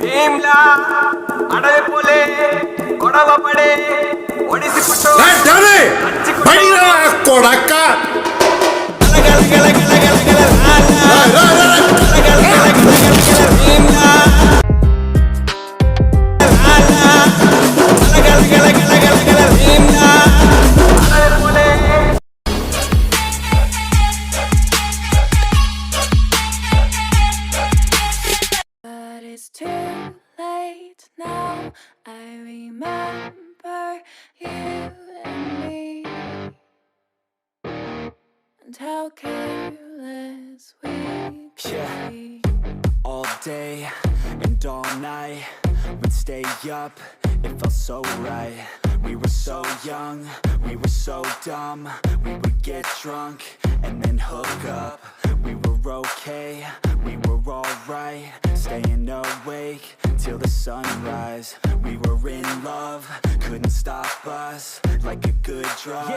భీమ్లా అడవి పోలే గొడవ పడే ఒడిసి పట్టు కొడక్క It's too late now. I remember you and me, and how careless we could be. All day and all night, we'd stay up, it felt so right. We were so young, we were so dumb. We would get drunk and then hook up. We were okay, we were alright, staying awake till the sunrise. We were in love, couldn't stop us, like a good drug,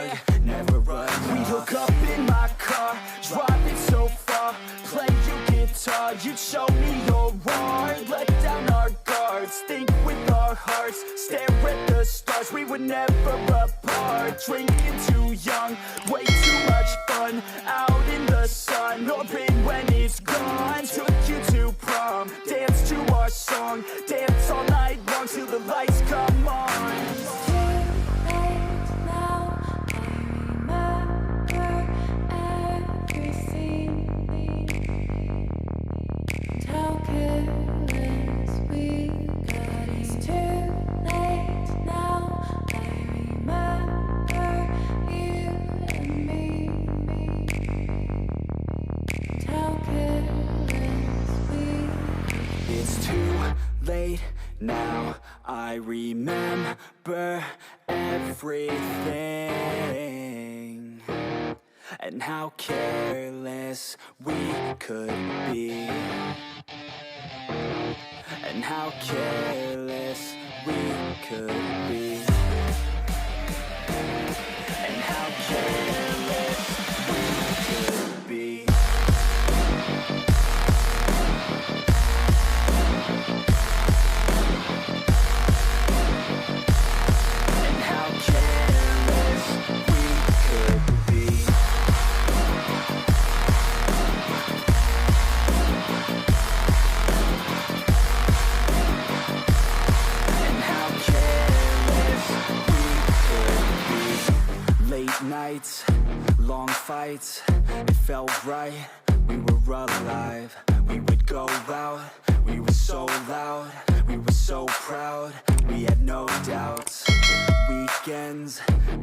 never enough. We hook up in my car, driving so far, play your guitar, you'd show me your art, let down our guards, think with our hearts, stare at the stars, we were never apart, drinking too young, way too much fun, out in the sun, hoping when it's gone, took you to prom, dance to our song, dance all night long till the lights come on. It's too late now, I remember everything, and how careless we could be, and how careless we could be, and how careless we could be. Nights, long fights, it felt right, we were alive. We would go out, we were so loud, we were so proud, we had no doubts. Weekends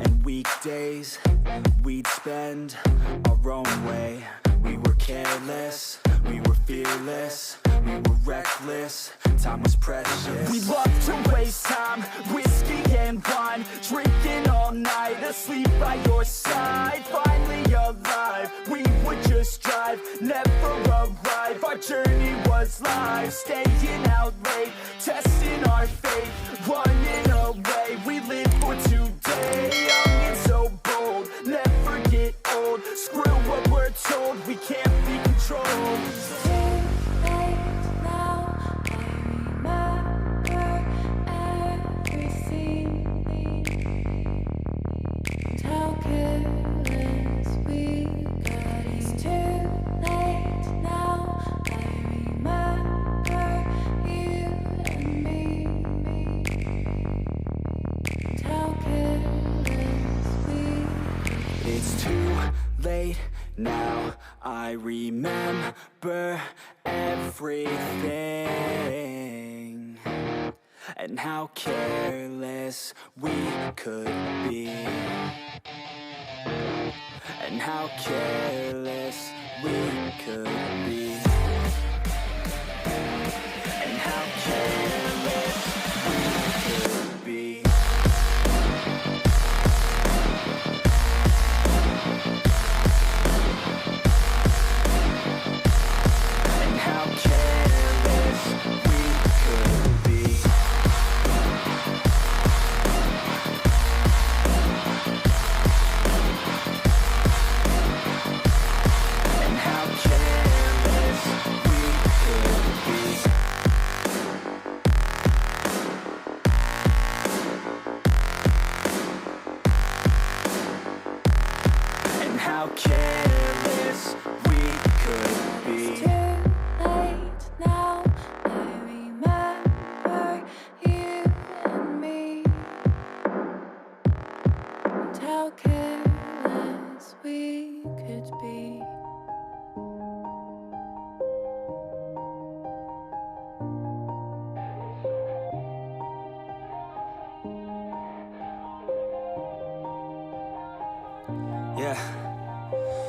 and weekdays, we'd spend our own way. We were careless, we were fearless, we were reckless, time was precious. We loved to waste time, whiskey and wine, drinking all night, asleep by your side, finally alive. We would just drive, never arrive, our journey was live, staying out late, testing our fate, running away. We live for today, young and so bold, never get old, screw what we're told, we can't be controlled. It's too late now, I remember everything, and how careless we could be, and how careless we could be, and how careless we could be. careless we could be. Yeah.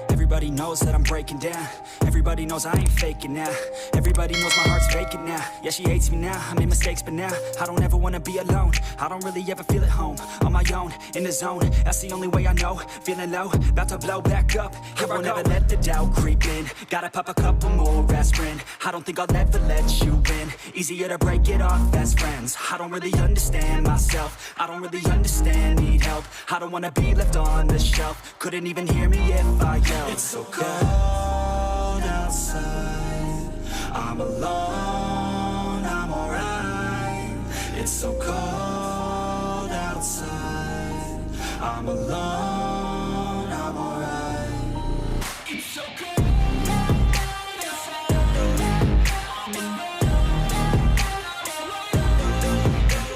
Everybody knows that I'm breaking down. Everybody knows I ain't faking now. Everybody knows my heart's vacant now. Yeah, she hates me now, I made mistakes but now I don't ever wanna be alone. I don't really ever feel at home. On my own, in the zone, that's the only way I know. Feeling low, about to blow back up. Here I won't ever let the doubt creep in. Gotta pop a couple more aspirin. I don't think I'll ever let you in. Easier to break it off best friends. I don't really understand myself. I don't really understand, need help. I don't wanna be left on the shelf. Couldn't even hear me if I yelled. It's so cold outside. I'm alone, I'm alright. It's so cold outside. I'm alone, I'm alright. It's so cold outside. I'm alone,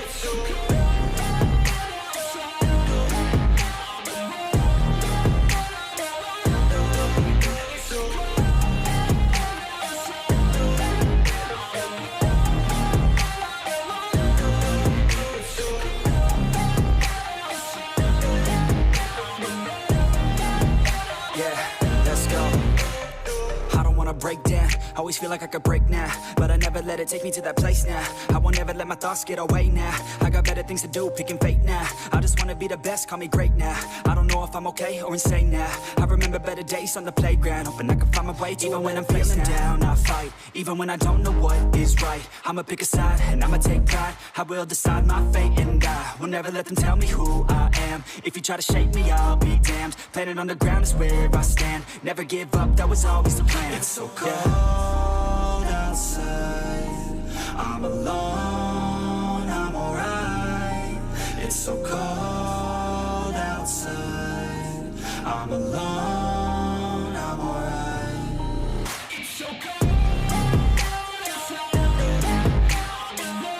it's so cold outside. Break down, always feel like I could break now, but I never let it take me to that place now. I won't ever let my thoughts get away now. I got better things to do, picking fate now. I just wanna be the best, call me great now. I don't know if I'm okay or insane now. I remember better days on the playground, hoping I can find my way even when I'm feeling down. I fight, even when I don't know what is right. I'ma pick a side, and I'ma take pride. I will decide my fate, and I will never let them tell me who I am. If you try to shake me, I'll be damned. Planet on the ground is where I stand. Never give up, that was always the plan. It's so cold outside. I'm alone, I'm alright. It's so cold outside. I'm alone, I'm alright. It's so cold outside. I'm alone.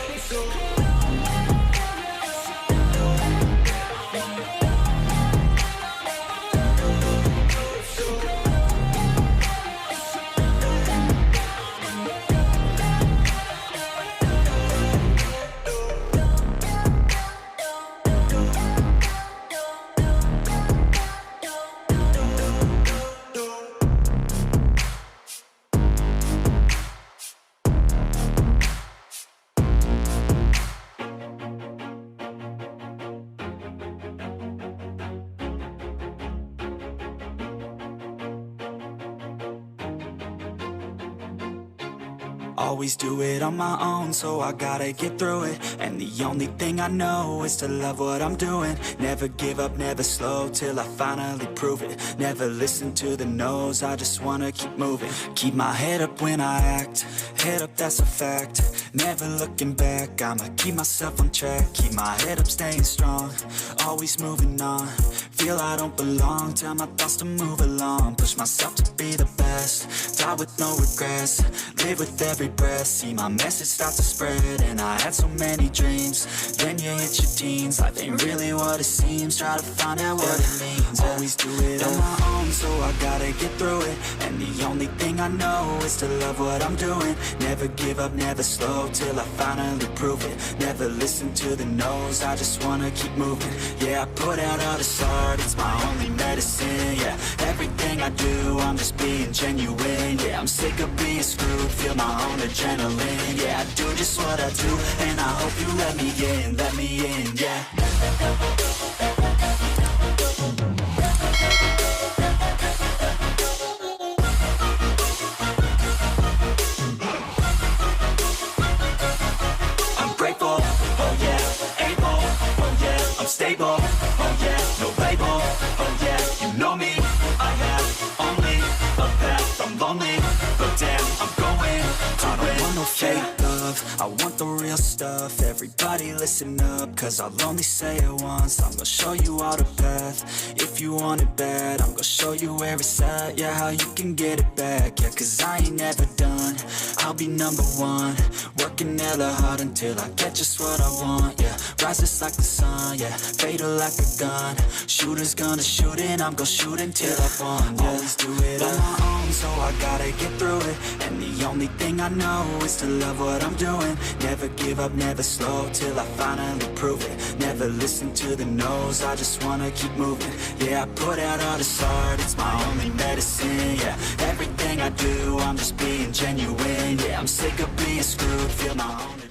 It's so cold Always do it on my own, so I gotta get through it. And the only thing I know is to love what I'm doing. Never give up, never slow, till I finally prove it. Never listen to the no's, I just wanna keep moving. Keep my head up when I act, head up, that's a fact. Never looking back, I'ma keep myself on track. Keep my head up, staying strong, always moving on. Feel I don't belong, tell my thoughts to move along. Push myself to be the best, die with no regrets. Live with every breath, see my message start to spread. And I had so many dreams, then you hit your teens. Life ain't really what it seems, try to find out what it means. Always do it on my own, so I gotta get through it. And the only thing I know is to love what I'm doing. Never give up, never slow, till I finally prove it. Never listen to the no's, I just wanna keep moving. Yeah, I put out all this art, it's my only medicine. Yeah, everything I do, I'm just being genuine. Yeah, I'm sick of being screwed, feel my own adrenaline. Yeah, I do just what I do, and I hope you let me in, yeah. I'm grateful, oh yeah, able, oh yeah, I'm stable, oh yeah, no label, oh yeah, you know me, I have only a path, I'm lonely, but damn, I'm going to win. I don't want no fake love, love, I want the real stuff. Everybody listen up, cause I'll only say it once. I'm gonna show you all the path. If you want it bad, I'm gonna show you where it's at. Yeah, how you can get it back. Yeah, cause I ain't never done, I'll be number one. Working hella hard until I get just what I want. Yeah, rises like the sun, yeah, fatal like a gun. Shooters gonna shoot and I'm gonna shoot until I won. Yeah, always do it on my own, so I gotta get through it. And the only thing I know is to love what I'm doing. Never give up, never slow, till I finally prove it. Never listen to the no's, I just wanna keep moving. Yeah, I put out all this art, it's my only medicine. Yeah, everything I do, I'm just being genuine. Yeah, I'm sick of being screwed, feel my own